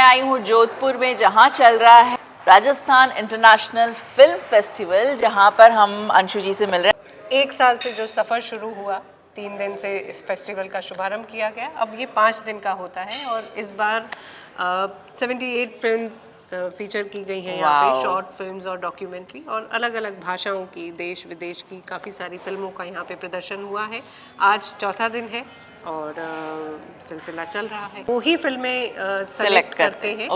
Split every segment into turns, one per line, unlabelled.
आई हूँ जोधपुर में, जहाँ चल रहा है राजस्थान इंटरनेशनल फिल्म फेस्टिवल, जहाँ पर हम अंशु जी से मिल रहे हैं।
1 साल से जो सफ़र शुरू हुआ, 3 दिन से इस फेस्टिवल का शुभारंभ किया गया, अब ये 5 दिन का होता है और इस बार 78 फिल्म्स फीचर की गई हैं यहाँ पे, शॉर्ट फिल्म्स और डॉक्यूमेंट्री, और अलग अलग भाषाओं की, देश विदेश की काफ़ी सारी फिल्मों का यहाँ पे प्रदर्शन हुआ है। आज चौथा दिन है और सिलसिला चल रहा है। वो ही फिल्में सेलेक्ट करते हैं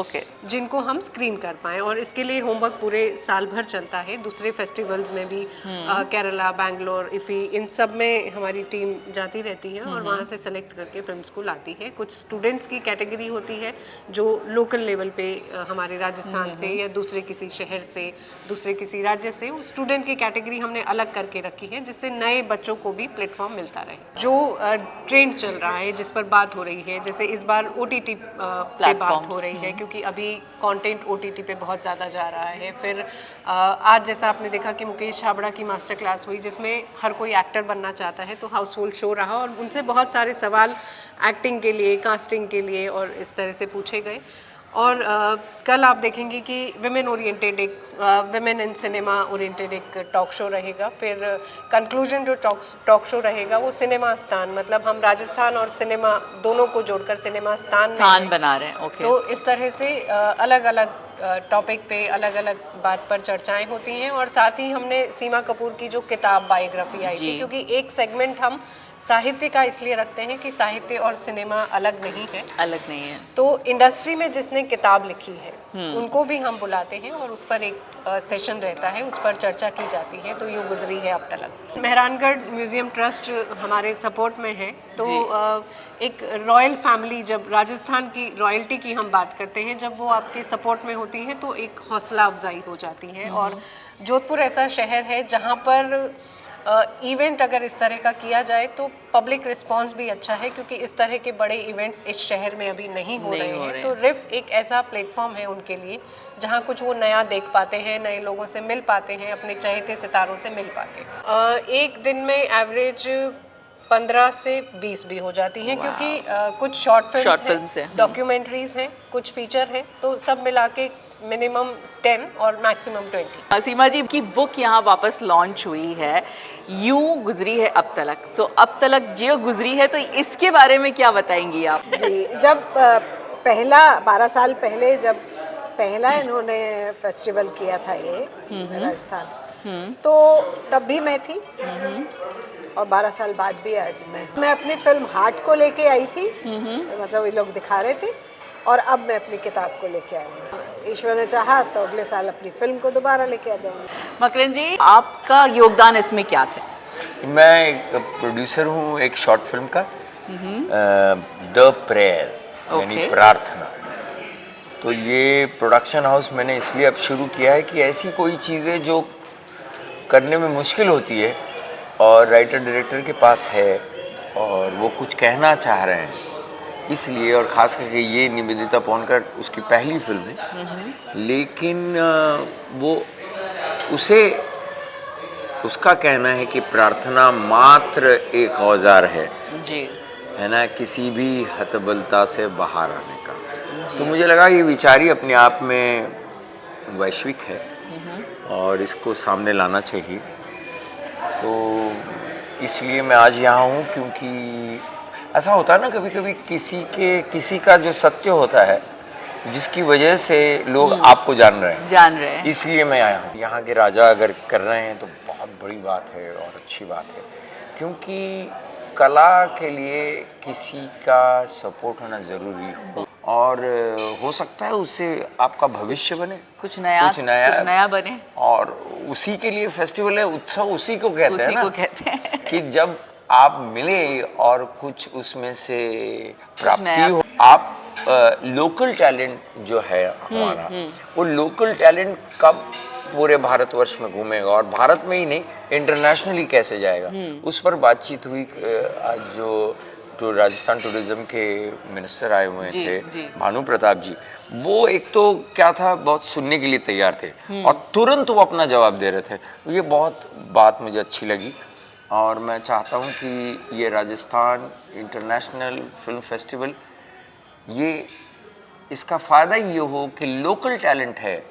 जिनको हम स्क्रीन कर पाएँ, और इसके लिए होमवर्क पूरे साल भर चलता है। दूसरे फेस्टिवल्स में भी केरला, बैंगलोर, इफ़ी, इन सब में हमारी टीम जाती रहती है और वहाँ से सेलेक्ट करके फिल्म्स को लाती है। कुछ स्टूडेंट्स की कैटेगरी होती है जो लोकल लेवल पे हमारे राजस्थान से या दूसरे किसी शहर से, दूसरे किसी राज्य से, वो स्टूडेंट की कैटेगरी हमने अलग करके रखी है, जिससे नए बच्चों को भी प्लेटफॉर्म मिलता रहे। जो ट्रेंड चल रहा है, जिस पर बात हो रही है, जैसे इस बार OTT पे बात हो रही है, क्योंकि अभी कंटेंट OTT पे बहुत ज़्यादा जा रहा है। फिर आज जैसा आपने देखा कि मुकेश छाबड़ा की मास्टर क्लास हुई, जिसमें हर कोई एक्टर बनना चाहता है, तो हाउसफुल शो रहा और उनसे बहुत सारे सवाल एक्टिंग के लिए, कास्टिंग के लिए और इस तरह से पूछे गए। और कल आप देखेंगे कि women oriented women in cinema oriented एक टॉक शो रहेगा। फिर कंक्लूजन जो टॉक शो रहेगा वो सिनेमा स्थान, मतलब हम राजस्थान और सिनेमा दोनों को जोड़कर सिनेमा स्थान
बना रहे हैं।
तो इस तरह से अलग अलग टॉपिक पे अलग अलग बात पर चर्चाएं होती हैं। और साथ ही हमने सीमा कपूर की जो किताब बायोग्राफी आई थी, क्योंकि एक सेगमेंट हम साहित्य का इसलिए रखते हैं कि साहित्य और सिनेमा अलग नहीं है, तो इंडस्ट्री में जिसने किताब लिखी है उनको भी हम बुलाते हैं और उस पर एक सेशन रहता है, उस पर चर्चा की जाती है। तो यूँ गुजरी है अब तक। मेहरानगढ़ म्यूजियम ट्रस्ट हमारे सपोर्ट में है, तो एक रॉयल फैमिली, जब राजस्थान की रॉयल्टी की हम बात करते हैं, जब वो आपके सपोर्ट में होती है तो एक हौसला अफजाई हो जाती है। और जोधपुर ऐसा शहर है जहाँ पर इवेंट अगर इस तरह का किया जाए तो पब्लिक रिस्पांस भी अच्छा है, क्योंकि इस तरह के बड़े इवेंट्स इस शहर में अभी नहीं हो रहे हैं। तो रिफ एक ऐसा प्लेटफॉर्म है उनके लिए जहां कुछ वो नया देख पाते हैं, नए लोगों से मिल पाते हैं, अपने चहेते सितारों से मिल पाते हैं। एक दिन में एवरेज 15 से 20 भी हो जाती हैं, क्योंकि कुछ शॉर्ट फिल्म्स हैं, डॉक्यूमेंट्रीज हैं, कुछ फीचर हैं, तो सब मिला के मिनिमम 10 और मैक्सिमम 20।
सीमा जी की बुक यहाँ वापस लॉन्च हुई है, यूं गुजरी है अब तलक, तो अब तलक जो गुजरी है, तो इसके बारे में क्या बताएंगी आप?
जी, जब पहला 12 साल पहले जब पहला इन्होंने फेस्टिवल किया था ये राजस्थान, तो तब भी मैं थी और 12 साल बाद भी आज मैं अपनी फिल्म हार्ट को लेके आई थी, मतलब ये लोग दिखा रहे थे, और अब मैं अपनी किताब को लेके आ रही हूँ। ईश्वर ने चाहा तो अगले साल अपनी फिल्म को दोबारा लेके आ जाऊँगी।
मकरन जी, आपका योगदान इसमें क्या था?
मैं एक प्रोड्यूसर हूँ एक शॉर्ट फिल्म का, द प्रेयर, यानी प्रार्थना। तो ये प्रोडक्शन हाउस मैंने इसलिए अब शुरू किया है कि ऐसी कोई चीज़ें जो करने में मुश्किल होती है और राइटर डायरेक्टर के पास है और वो कुछ कहना चाह रहे हैं, इसलिए, और ख़ास करके ये निवेदिता पौनकर उसकी पहली फिल्म है, लेकिन वो उसका कहना है कि प्रार्थना मात्र एक औजार है
जी,
है ना, किसी भी हतबलता से बाहर आने का। तो मुझे लगा ये विचारी अपने आप में वैश्विक है और इसको सामने लाना चाहिए। तो इसलिए मैं आज यहाँ हूँ, क्योंकि ऐसा होता है ना कभी कभी किसी का जो सत्य होता है, जिसकी वजह से लोग आपको जान रहे हैं, इसलिए मैं आया हूँ। यहाँ के राजा अगर कर रहे हैं तो बहुत बड़ी बात है और अच्छी बात है, क्योंकि कला के लिए किसी का सपोर्ट होना ज़रूरी हो, और हो सकता है उससे आपका भविष्य बने, कुछ नया बने, और उसी के लिए फेस्टिवल है, उत्सव उसी को कहते हैं ना, कि जब आप मिले और कुछ उसमें से प्राप्ति हो। आप लोकल टैलेंट जो है हमारा, वो लोकल टैलेंट कब पूरे भारतवर्ष में घूमेगा, और भारत में ही नहीं इंटरनेशनली कैसे जाएगा, उस पर बातचीत हुई। आज जो राजस्थान टूरिज्म के मिनिस्टर आए हुए थे, भानु प्रताप जी, वो एक तो क्या था, बहुत सुनने के लिए तैयार थे और तुरंत वो अपना जवाब दे रहे थे। ये बहुत बात मुझे अच्छी लगी, और मैं चाहता हूँ कि ये राजस्थान इंटरनेशनल फिल्म फेस्टिवल ये इसका फ़ायदा ये हो कि लोकल टैलेंट है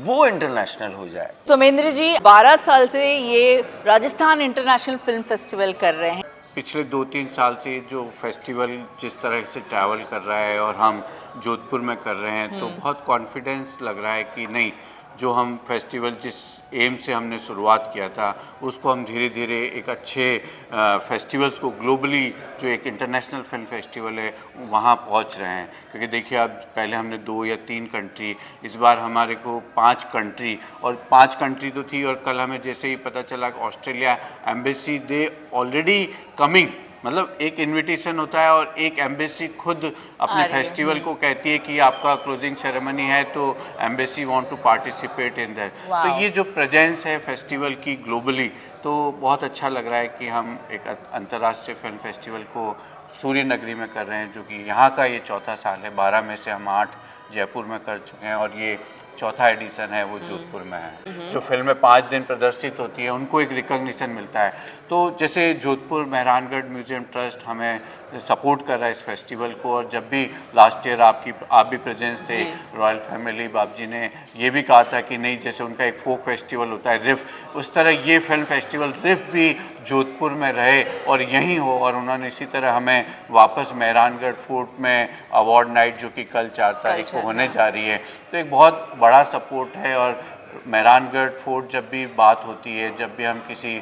वो इंटरनेशनल हो जाए।
सोमेंद्र जी 12 साल से ये राजस्थान इंटरनेशनल फिल्म फेस्टिवल कर रहे हैं।
पिछले 2-3 साल से जो फेस्टिवल जिस तरह से ट्रैवल कर रहा है और हम जोधपुर में कर रहे हैं तो बहुत कॉन्फिडेंस लग रहा है कि नहीं, जो हम फेस्टिवल जिस एम से हमने शुरुआत किया था उसको हम धीरे धीरे एक अच्छे फेस्टिवल्स को ग्लोबली, जो एक इंटरनेशनल फिल्म फेस्टिवल है वहाँ पहुँच रहे हैं। क्योंकि देखिए अब पहले हमने 2 या 3 कंट्री, इस बार हमारे को 5 कंट्री, और 5 कंट्री तो थी और कल हमें जैसे ही पता चला कि Australia embassy they already coming, मतलब एक इनविटेशन होता है और एक एम्बेसी खुद अपने फेस्टिवल को कहती है कि आपका क्लोजिंग सेरेमनी है तो embassy want to participate in that. तो ये जो प्रेजेंस है फेस्टिवल की ग्लोबली, तो बहुत अच्छा लग रहा है कि हम एक अंतर्राष्ट्रीय फिल्म फेस्टिवल को सूर्य नगरी में कर रहे हैं, जो कि यहाँ का ये चौथा साल है। 12 में से हम 8 जयपुर में कर चुके हैं और ये चौथा एडिशन है वो जोधपुर में है। जो फिल्में 5 दिन प्रदर्शित होती है उनको एक रिकॉग्निशन मिलता है। तो जैसे जोधपुर मेहरानगढ़ म्यूजियम ट्रस्ट हमें सपोर्ट कर रहा है इस फेस्टिवल को, और जब भी लास्ट ईयर आप भी प्रेजेंस थे, रॉयल फैमिली बाप जी ने ये भी कहा था कि नहीं, जैसे उनका एक फोक फेस्टिवल होता है रिफ, उस तरह ये फिल्म फेस्टिवल रिफ भी जोधपुर में रहे और यहीं हो। और उन्होंने इसी तरह हमें वापस मेहरानगढ़ फोर्ट में अवार्ड नाइट, जो कि कल 4 तारीख को होने जा रही है, तो एक बहुत बड़ा सपोर्ट है। और मेहरानगढ़ फोर्ट जब भी बात होती है, जब भी हम किसी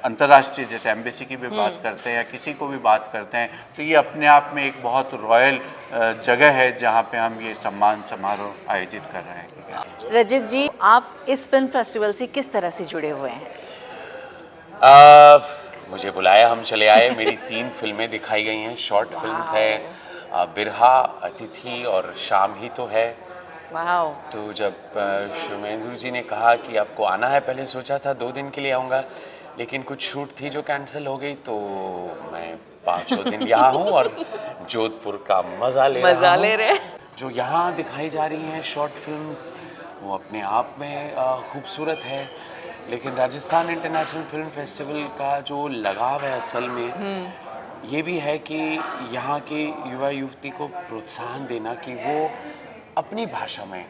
अंतर्राष्ट्रीय जैसे एम्बेसी की भी बात करते हैं या किसी को भी बात करते हैं, तो ये अपने आप में एक बहुत रॉयल जगह है जहाँ पे हम ये सम्मान समारोह आयोजित कर रहे हैं।
रजित जी, आप इस फिल्म फेस्टिवल से किस तरह से जुड़े हुए हैं?
मुझे बुलाया, हम चले आए। मेरी 3 फिल्में दिखाई गई हैं, शॉर्ट फिल्म्स है, बिरहा, अतिथि और शाम ही तो है।
वाओ।
तो जब सोमेंद्र जी ने कहा कि आपको आना है, पहले सोचा था 2 दिन के लिए आऊँगा, लेकिन कुछ शूट थी जो कैंसिल हो गई, तो मैं 5 दिन यहाँ हूँ और जोधपुर का मज़ा ले रहा हूँ। जो यहाँ दिखाई जा रही हैं शॉर्ट फिल्म्स, वो अपने आप में खूबसूरत है, लेकिन राजस्थान इंटरनेशनल फिल्म फेस्टिवल का जो लगाव है असल में ये भी है कि यहाँ के युवा युवती को प्रोत्साहन देना कि वो अपनी भाषा में,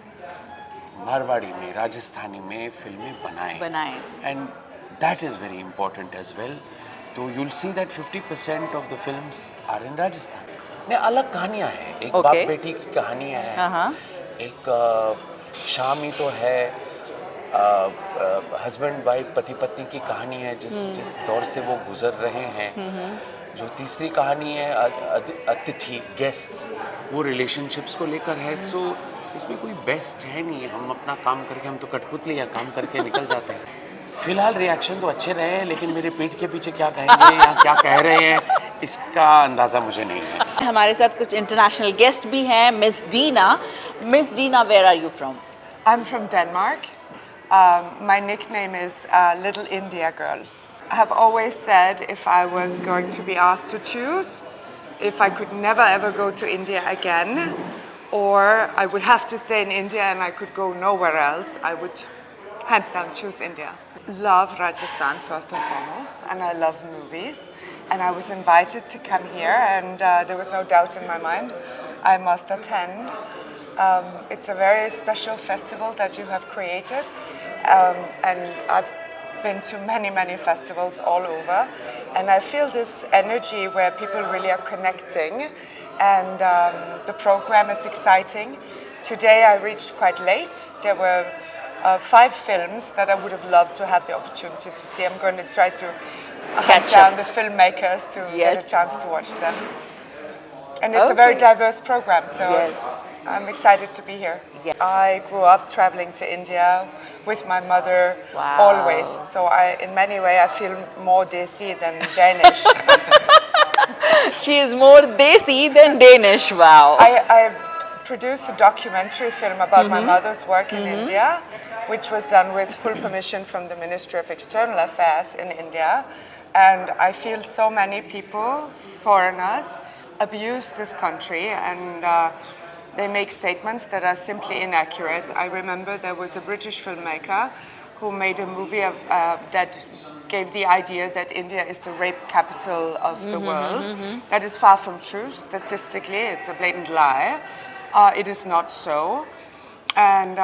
मारवाड़ी में, राजस्थानी में फिल्में बनाएं। And that is very important as well. तो you'll see that 50% of the films are in Rajasthan. नहीं, अलग कहानियाँ हैं, एक बाप बेटी की कहानी है, एक शाम ही तो है, हस्बैंड वाइफ पति पत्नी की कहानी है जिस दौर से वो गुजर रहे हैं। जो तीसरी कहानी है अतिथि, गेस्ट्स, वो रिलेशनशिप्स को लेकर है। सो इसमें कोई बेस्ट है नहीं, हम अपना काम करके, हम तो कठपुतली या काम करके निकल जाते हैं। फिलहाल रिएक्शन तो अच्छे रहे हैं, लेकिन मेरे पीठ के पीछे क्या कहेंगे या क्या कह रहे हैं इसका अंदाज़ा मुझे नहीं है।
हमारे साथ कुछ इंटरनेशनल गेस्ट भी हैं। Miss Dina, where are you from?
I'm from Denmark. My nickname is Little India Girl. I have always said if I was going to be asked to choose, if I could never ever go to India again, or I would have to stay in India and I could go nowhere else, I would hands down choose India. Love Rajasthan first and foremost, and I love movies. And I was invited to come here, and there was no doubt in my mind I must attend. It's a very special festival that you have created, and I've been to many festivals all over, and I feel this energy where people really are connecting, and the program is exciting. Today I reached quite late. There were 5 films that I would have loved to have the opportunity to see. I'm going to try to hunt down the filmmakers to get a chance to watch them. And it's a very diverse program, so I'm excited to be here. I grew up traveling to India with my mother always, so in many ways I feel more Desi than Danish.
She is more Desi than Danish. Wow.
I produced a documentary film about my mother's work in India, which was done with full permission from the Ministry of External Affairs in India. And I feel so many people, foreigners, abuse this country, and they make statements that are simply inaccurate. I remember there was a British filmmaker who made a movie that gave the idea that India is the rape capital of the world. That is far from true. Statistically, it's a blatant lie. it is not so. And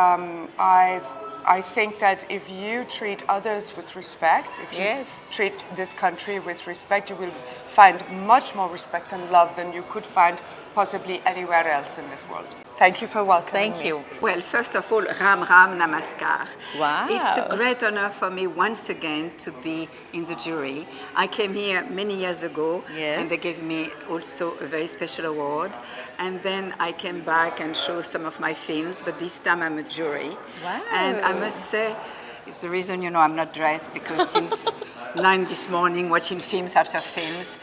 I think that if you treat others with respect, if you
Yes.
treat this country with respect, you will find much more respect and love than you could find possibly anywhere else in this world. Thank you for welcoming
Thank
me.
you.
Well, first of all, Ram Ram Namaskar.
Wow.
It's a great honor for me once again to be in the jury. I came here many years ago
Yes.
and they gave me also a very special award. And then I came back and showed some of my films, but this time I'm a jury.
Wow.
And I must say, it's the reason, I'm not dressed, because since 9 this morning watching films after films.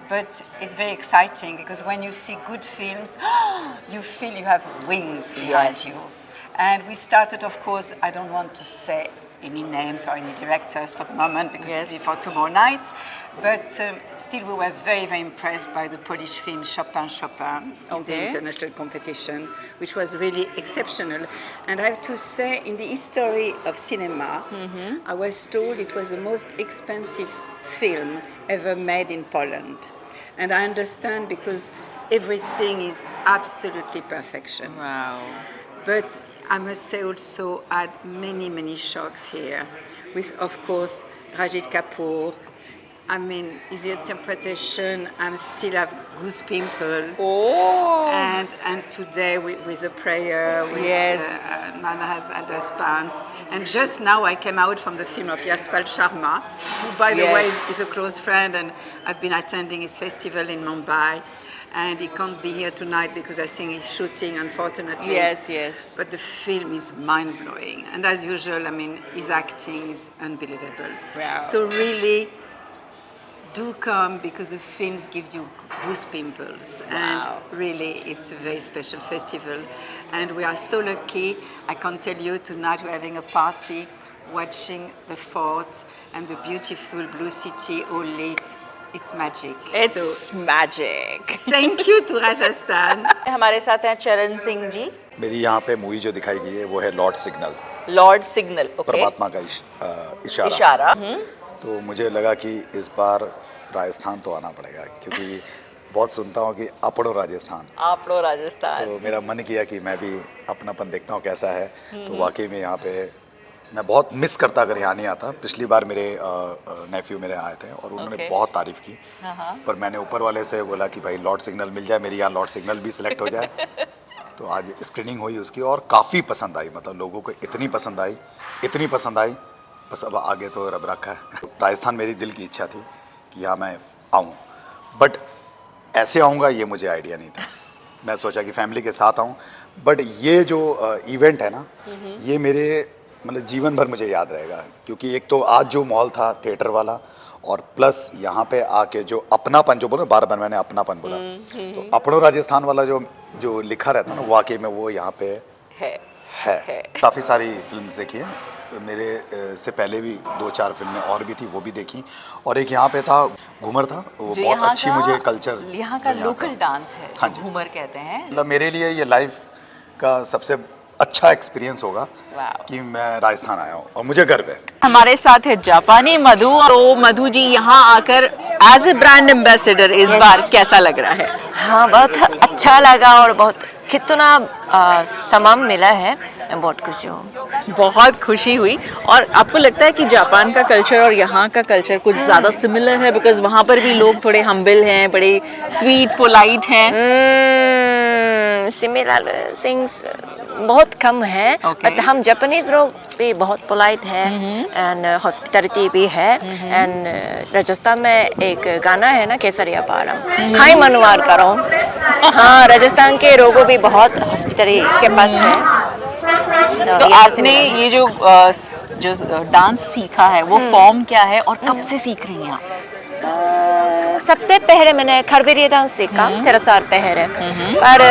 But it's very exciting because when you see good films, you feel you have wings behind
Yes.
you. And we started, of course, I don't want to say any names or any directors for the moment because
Yes.
it'll be for tomorrow night. But still, we were very, very impressed by the Polish film Chopin in the
Okay.
international competition, which was really exceptional. And I have to say, in the history of cinema, I was told it was the most expensive film ever made in Poland. And I understand because everything is absolutely perfection.
Wow.
But I must say also I had many, many shocks here with, of course, Rajit Kapoor. I mean, his interpretation, I still have goose pimple.
Oh.
And today with a prayer with
Yes.
Manhaj Adaspan. And just now I came out from the film of Yaspal Sharma, who by the way
Yes.
is a close friend, and I've been attending his festival in Mumbai. And he can't be here tonight because I think he's shooting, unfortunately.
Yes, yes.
But the film is mind-blowing. And as usual, I mean, his acting is unbelievable.
Wow.
So really, do come because the film gives you goose pimples.
Wow.
And really, it's a very special festival. And we are so lucky. I can tell you tonight we're having a party, watching the fort and the beautiful blue city all lit. It's magic.
It's magic.
So, thank you to Rajasthan.
हमारे साथ हैं चरण सिंह जी,
मेरी यहाँ पे movie जो दिखाई गई है वो है Lord signal,
Lord signal. Okay.
परमात्मा का इशारा।
इशारा.
तो मुझे लगा कि इस बार राजस्थान तो आना पड़ेगा क्योंकि बहुत सुनता हूँ कि अपनो राजस्थान,
आप लोग राजस्थान.
तो मेरा मन किया कि मैं भी अपनापन देखता हूँ कैसा है। तो वाकई में यहाँ पे मैं बहुत मिस करता अगर यहाँ नहीं आता। पिछली बार मेरे नेफ्यू मेरे आए थे और उन्होंने
Okay.
बहुत तारीफ़ की, पर मैंने ऊपर वाले से बोला कि भाई लॉर्ड सिग्नल मिल जाए, मेरी यहाँ लॉर्ड सिग्नल भी सिलेक्ट हो जाए। तो आज स्क्रीनिंग हुई उसकी और काफ़ी पसंद आई, मतलब लोगों को इतनी पसंद आई, बस अब आगे तो रब रखा है। राजस्थान मेरी दिल की इच्छा थी कि यहाँ मैं आऊँ, बट ऐसे आऊँगा ये मुझे आइडिया नहीं था। मैं सोचा कि फैमिली के साथ आऊँ, बट ये जो इवेंट है ना, ये मेरे मतलब जीवन भर मुझे याद रहेगा क्योंकि एक तो आज जो माहौल था थिएटर वाला और प्लस यहाँ पे आके जो अपनापन, जो बोलो बार बार मैंने अपनापन बोला, तो अपनो राजस्थान वाला जो लिखा रहता ना, वाकई में वो यहाँ पे है। काफ़ी सारी फिल्म देखी है मेरे से पहले भी 2-4 फिल्में और भी थी, वो भी देखी। और एक यहाँ पे था घूमर था, वो
जो
बहुत अच्छी मुझे कल्चर,
यहाँ का लोकल डांस है,
हाँ जी।
घूमर कहते हैं.
मतलब मेरे लिए ये लाइफ का सबसे अच्छा एक्सपीरियंस होगा
वाह।
कि मैं राजस्थान आया हूँ और मुझे गर्व है।
हमारे साथ है जापानी मधु. तो मधु जी यहाँ आकर एज ए ब्रांड एम्बेसडर इस बार कैसा लग रहा है?
हाँ, बहुत अच्छा लगा और बहुत कितना सम्मान मिला है, बहुत खुशी हूँ।
बहुत खुशी हुई. और आपको लगता है कि जापान का कल्चर और यहाँ का कल्चर कुछ ज़्यादा सिमिलर है? बिकॉज वहाँ पर भी लोग थोड़े हम्बल हैं, बड़े स्वीट पोलाइट हैं.
सिमिलर थिंग्स बहुत कम है, बट हम जापानीज लोग भी बहुत पोलाइट है एंड हॉस्पिटैलिटी भी है। एंड राजस्थान में एक गाना है ना, केसरिया पारम खाई मनवार करो। हाँ, राजस्थान के लोगों भी बहुत हॉस्पिटैलिटी के पास है।
तो आपने ये जो डांस सीखा है वो फॉर्म क्या है और कब से सीख रही हैं आप?
सबसे पहले मैंने खरबेरिया डांस सीखा 13 साल पहले, पर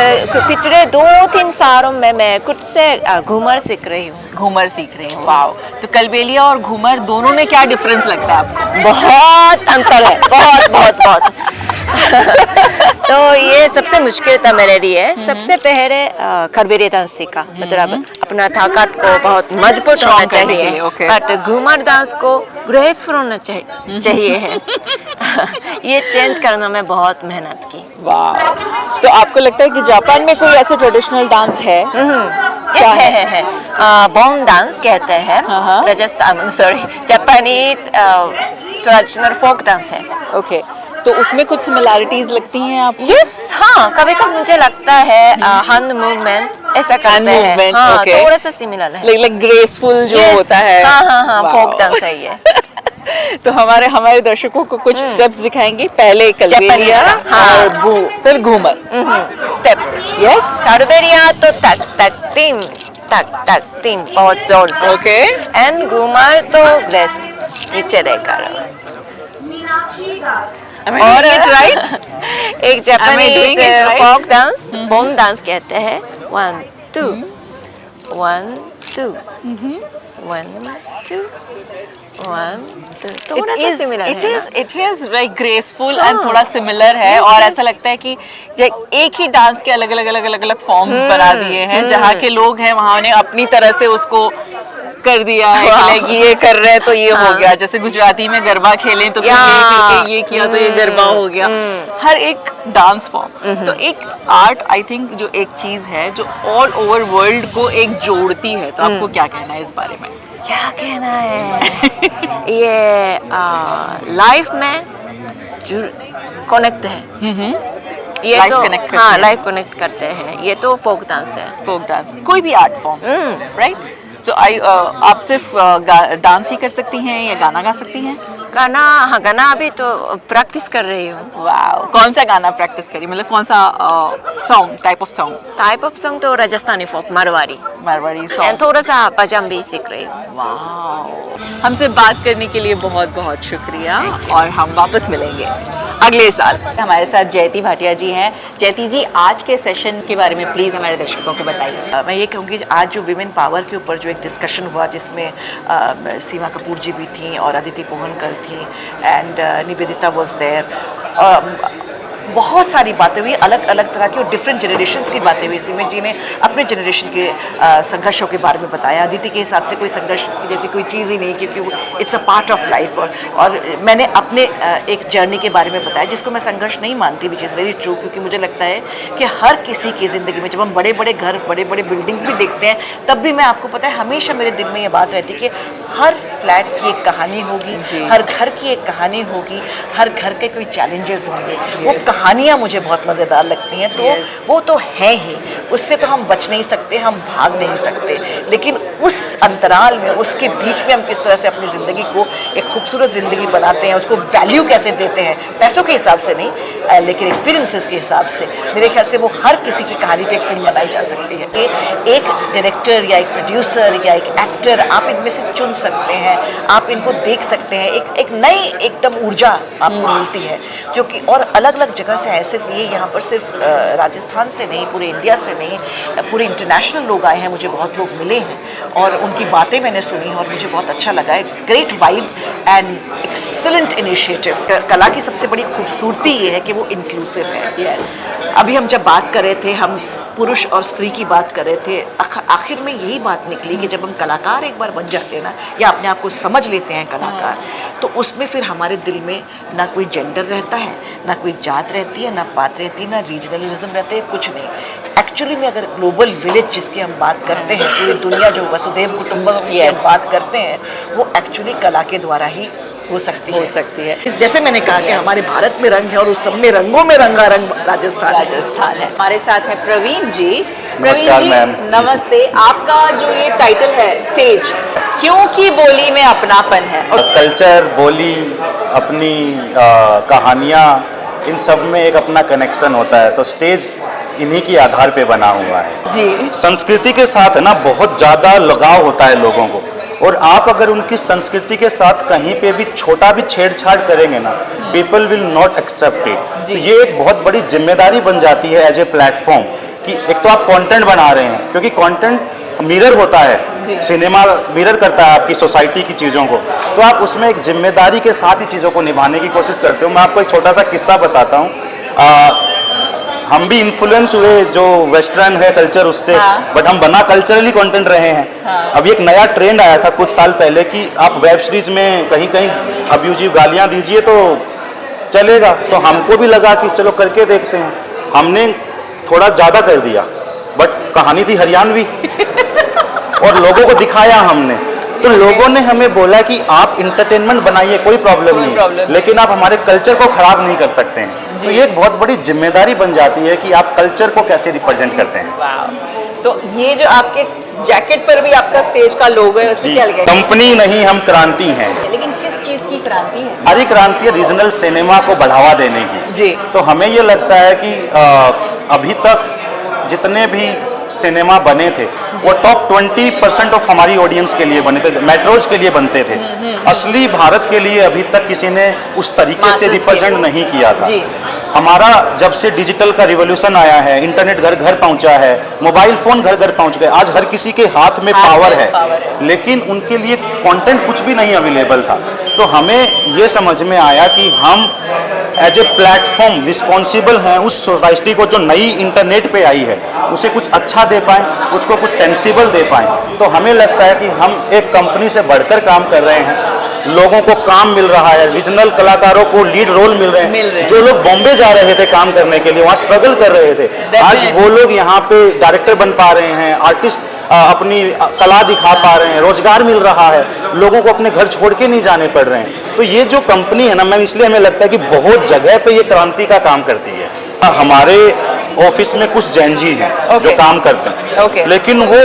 पिछले 2-3 सालों में मैं खुद से घूमर सीख रही हूँ।
घूमर सीख रही हूँ. वाओ. तो कलबेलिया और घूमर दोनों में क्या डिफरेंस लगता है आपको?
बहुत अंतर है, बहुत बहुत बहुत। तो ये सबसे मुश्किल था मेरे लिए। सबसे पहले खरबेरे डांस सीखा, मतलब अपना ताकत को बहुत मजबूत होना चाहिए, बट घूमर डांस को ग्रेसफुल होना चाहिए है। ये चेंज करने में बहुत मेहनत की।
वाह, तो आपको लगता है कि जापान में कोई ऐसा ट्रेडिशनल डांस है?
क्या है बोन डांस कहते हैं, Rajasthan sorry Japanese traditional folk dance है।
ओके, तो उसमें कुछ सिमिलैरिटीज लगती हैं आपको?
यस, हाँ, कभी कभी मुझे लगता है हैंड मूवमेंट ऐसा करते हैं, हाँ, थोड़ा सा सिमिलर है,
लाइक ग्रेसफुल जो होता है।
हाँ, फोक डांस है ये।
तो हमारे दर्शकों को कुछ स्टेप्स दिखाएंगे, पहले कलबेरिया और फिर घूमर
स्टेप्स।
यस,
खरबेरिया तो तक तक तीन बहुत जोर से,
ओके,
एंड घूमर तो ग्रेस नीचे रहकर। और राइट एक Japanese folk dance Bon dance कहते हैं। 1 2 1 2 1 2 1 2, थोड़ा सा सिमिलर है।
It is like graceful and थोड़ा सिमिलर है, और ऐसा लगता है कि एक ही डांस के अलग अलग फॉर्म्स बना दिए हैं। जहाँ के लोग हैं वहाँ ने अपनी तरह से उसको कर दिया है कि लाइक ये कर रहे हैं तो ये हो गया। जैसे गुजराती में गरबा खेलें तो फिर ये किया तो ये गरबा हो गया। हर एक डांस फॉर्म, तो एक आर्ट आई थिंक जो एक चीज है जो ऑल ओवर वर्ल्ड को एक जोड़ती है। तो आपको क्या कहना है इस बारे में?
क्या कहना है? ये लाइफ में कनेक्ट है, ये
Life
तो
connect
हाँ, लाइफ कनेक्ट करते हैं। ये तो फोक डांस है,
फोक डांस, कोई भी आर्ट फॉर्म, राइट? सो आप सिर्फ डांस ही कर सकती हैं या गाना गा सकती हैं?
गाना, हाँ, गाना अभी तो प्रैक्टिस कर रही हूँ।
वाओ, कौन सा गाना प्रैक्टिस करी, मतलब कौन सा सॉन्ग, टाइप ऑफ सॉन्ग? तो राजस्थानी फोक, मारवाड़ी सॉन्ग,
थोड़ा सा पंजाबी सीख रही हूँ।
वाओ, हमसे बात करने के लिए बहुत बहुत शुक्रिया, और हम वापस मिलेंगे अगले साल। हमारे साथ जयती भाटिया जी हैं। जयती जी, आज के सेशन के बारे में प्लीज़ हमारे दर्शकों को बताइए।
मैं ये कहूँगी आज जो विमेन पावर के ऊपर जो एक डिस्कशन हुआ, जिसमें सीमा कपूर जी भी थी और अदिति पोहनकर थी एंड निवेदिता वाज देयर। बहुत सारी बातें हुई, अलग अलग तरह की और डिफरेंट जनरेशन्स की बातें हुई। सीमा जी ने अपने जनरेशन के संघर्षों के बारे में बताया। अदिति के हिसाब से कोई संघर्ष जैसी कोई चीज़ ही नहीं, क्योंकि it's a part of life. और मैंने अपने एक जर्नी के बारे में बताया जिसको मैं संघर्ष नहीं मानती, विच इज़ वेरी ट्रू, क्योंकि मुझे लगता है कि हर किसी की ज़िंदगी में जब हम बड़े बड़े घर, बड़े बड़े बिल्डिंग्स भी देखते हैं, तब भी मैं आपको पता है हमेशा मेरे दिल में ये बात रहती है कि हर फ्लैट की एक कहानी होगी, हर घर की एक कहानी होगी, हर घर के कोई चैलेंजेस होंगे। वो कहानियाँ मुझे बहुत मज़ेदार लगती हैं। तो वो तो है ही, उससे तो हम बच नहीं सकते, हम भाग नहीं सकते, लेकिन उस अंतराल में, उसके बीच में हम किस तरह से अपनी ज़िंदगी को एक खूबसूरत ज़िंदगी बनाते हैं, उसको वैल्यू कैसे देते हैं, पैसों के हिसाब से नहीं लेकिन एक्सपीरियंसेस के हिसाब से। मेरे ख्याल से वो हर किसी की कहानी पे एक फिल्म बनाई जा सकती है। एक डायरेक्टर या एक प्रोड्यूसर या एक एक्टर, आप इनमें से चुन सकते हैं, आप इनको देख सकते हैं, एक नई एकदम ऊर्जा आपको मिलती है, जो कि और अलग अलग जगह से है। सिर्फ ये यहाँ पर सिर्फ राजस्थान से नहीं, पूरे इंडिया से नहीं, पूरे इंटरनेशनल लोग आए हैं, मुझे बहुत लोग मिले हैं और उनकी बातें मैंने सुनी और मुझे बहुत अच्छा लगा है। Great vibe and excellent initiative. कला की सबसे बड़ी खूबसूरती ये है कि वो इंक्लूसिव है। अभी हम जब बात कर रहे थे, हम पुरुष और स्त्री की बात कर रहे थे, आखिर में यही बात निकली कि जब हम कलाकार एक बार बन जाते हैं ना, या अपने आप को समझ लेते हैं कलाकार, तो उसमें फिर हमारे दिल में ना कोई जेंडर रहता है, ना कोई जात रहती है, ना पात रहती है, ना रीजनलिज्म रहते हैं, कुछ नहीं। एक्चुअली में अगर ग्लोबल विलेज जिसकी हम बात करते हैं, पूरी दुनिया जो वसुधैव कुटुंबकम की हम बात करते हैं, वो एक्चुअली कला के द्वारा ही हो सकती है। इस जैसे मैंने कहा कि हमारे भारत में रंग है और उस सब में रंगों में रंगारंग राजस्थान है।
हमारे साथ है प्रवीण जी।
नमस्कार मैम।
नमस्ते। आपका जो ये टाइटल है स्टेज, क्योंकि बोली में अपनापन है, और
कल्चर, बोली, अपनी कहानियाँ, इन सब में एक अपना कनेक्शन होता है, तो स्टेज इन्हीं के आधार पे बना हुआ है
जी।
संस्कृति के साथ है ना बहुत ज़्यादा लगाव होता है लोगों को, और आप अगर उनकी संस्कृति के साथ कहीं पे भी छोटा भी छेड़छाड़ करेंगे ना, people will not accept it. तो ये एक बहुत बड़ी जिम्मेदारी बन जाती है एज ए प्लेटफॉर्म कि एक तो आप कंटेंट बना रहे हैं, क्योंकि कंटेंट मिरर होता है, सिनेमा मिरर करता है आपकी सोसाइटी की चीज़ों को, तो आप उसमें एक जिम्मेदारी के साथ ही चीज़ों को निभाने की कोशिश करते हो। मैं आपको एक छोटा सा किस्सा बताता हूँ। हम भी इन्फ्लुएंस हुए जो वेस्टर्न है कल्चर उससे, बट हम बना कल्चरली कंटेंट रहे हैं। अभी एक नया ट्रेंड आया था कुछ साल पहले कि आप वेब सीरीज में कहीं कहीं अब्यूजिव गालियाँ दीजिए तो चलेगा, तो हमको भी लगा कि चलो करके देखते हैं। हमने थोड़ा ज़्यादा कर दिया, बट कहानी थी हरियाणवी और लोगों को दिखाया हमने, तो लोगों ने हमें बोला कि आप इंटरटेनमेंट बनाइए, कोई प्रॉब्लम नहीं, लेकिन आप हमारे कल्चर को खराब नहीं कर सकते हैं। तो ये एक बहुत बड़ी जिम्मेदारी बन जाती है कि आप कल्चर को कैसे रिप्रेजेंट करते हैं।
तो ये जो आपके जैकेट पर भी आपका स्टेज का लोगो है, उसमें क्या लिखा है?
कंपनी नहीं, हम क्रांति हैं।
लेकिन किस चीज की क्रांति है?
हमारी क्रांति है रीजनल सिनेमा को बढ़ावा देने की
जी।
तो हमें ये लगता है कि अभी तक जितने भी सिनेमा बने थे वो टॉप 20% ऑफ हमारी ऑडियंस के लिए बने थे, मेट्रोज के लिए बनते थे। असली भारत के लिए अभी तक किसी ने उस तरीके से रिप्रेजेंट नहीं किया था। हमारा जब से डिजिटल का रिवॉल्यूशन आया है, इंटरनेट घर घर पहुंचा है, मोबाइल फोन घर घर पहुंच गए, आज हर किसी के हाथ में पावर है, लेकिन उनके लिए कंटेंट कुछ भी नहीं अवेलेबल था। तो हमें ये समझ में आया कि हम एज ए प्लेटफॉर्म रिस्पॉन्सिबल हैं उस सोसाइटी को जो नई इंटरनेट पे आई है, उसे कुछ अच्छा दे पाएँ, उसको कुछ सेंसिबल दे पाएँ। तो हमें लगता है कि हम एक कंपनी से बढ़कर काम कर रहे हैं, लोगों को काम मिल रहा है, रीजनल कलाकारों को लीड रोल मिल रहे हैं। जो लोग बॉम्बे जा रहे थे काम करने के लिए, वहाँ स्ट्रगल कर रहे थे, आज वो लोग यहाँ पे डायरेक्टर बन पा रहे हैं, आर्टिस्ट अपनी कला दिखा पा रहे हैं, रोजगार मिल रहा है, लोगों को अपने घर छोड़ के नहीं जाने पड़ रहे हैं। तो ये जो कंपनी है ना, मैं इसलिए हमें लगता है कि बहुत जगह पे ये क्रांति का काम करती है। हमारे ऑफिस में कुछ जैन जी हैं जो काम करते हैं, लेकिन वो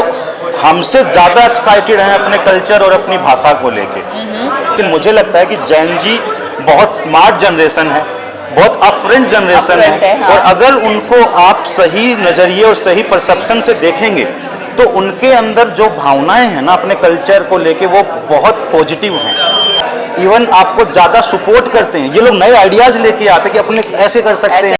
हमसे ज़्यादा एक्साइटेड हैं अपने कल्चर और अपनी भाषा को लेके। लेकिन मुझे लगता है कि जैन जी बहुत स्मार्ट जनरेशन है, बहुत अफ्रेंट जनरेशन है, और अगर उनको आप सही नज़रिए और सही परसेप्शन से देखेंगे तो उनके अंदर जो भावनाएं हैं ना अपने कल्चर को लेके, वो बहुत पॉजिटिव हैं। इवन आपको ज़्यादा सपोर्ट करते हैं। ये लोग नए आइडियाज़ लेके आते हैं कि अपने ऐसे कर सकते हैं।